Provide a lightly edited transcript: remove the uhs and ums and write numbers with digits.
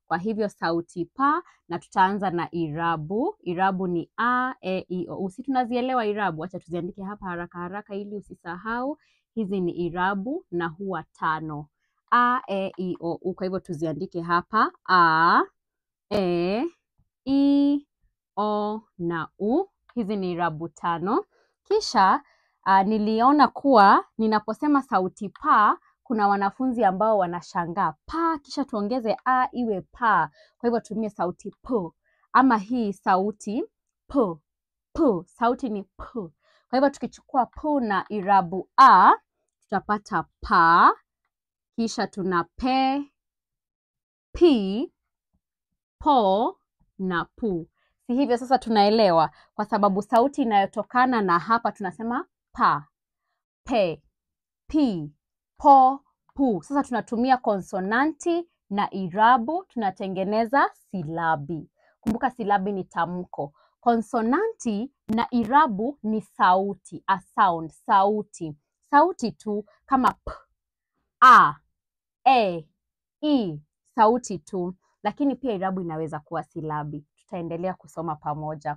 Kwa hivyo sauti pa, na tutaanza na irabu. Irabu ni a, e, i, o. Si tunazielewa irabu? Acha tuziandike hapa haraka haraka ili usisahau. Hizi ni irabu na huwa 5. A, e, i, o, u. Kwa hivyo tuziandike hapa a, e, i, o na u. Hizi ni irabu 5. Kisha niliona kuwa ninaposema sauti pa, kuna wanafunzi ambao wanashangaa pa, kisha tuongeze a iwe pa. Kwa hivyo tumie sauti p, ama hii sauti p, p, sauti ni p. Kwa hivyo tukichukua p na irabu a, tutapata pa, kisha tuna pe, pi, po na pu. Si hivyo sasa tunaelewa? Kwa sababu sauti inayotokana na hapa tunasema pa, pe, pi, po, pu. Sasa tunatumia konsonanti na irabu, tunatengeneza silabi. Kumbuka silabi ni tamko. Konsonanti na irabu ni sauti, a sound, sauti. Sauti tu kama p, a, e, i, sauti tu. Lakini pia irabu inaweza kuwa silabi. Tutaendelea kusoma pamoja.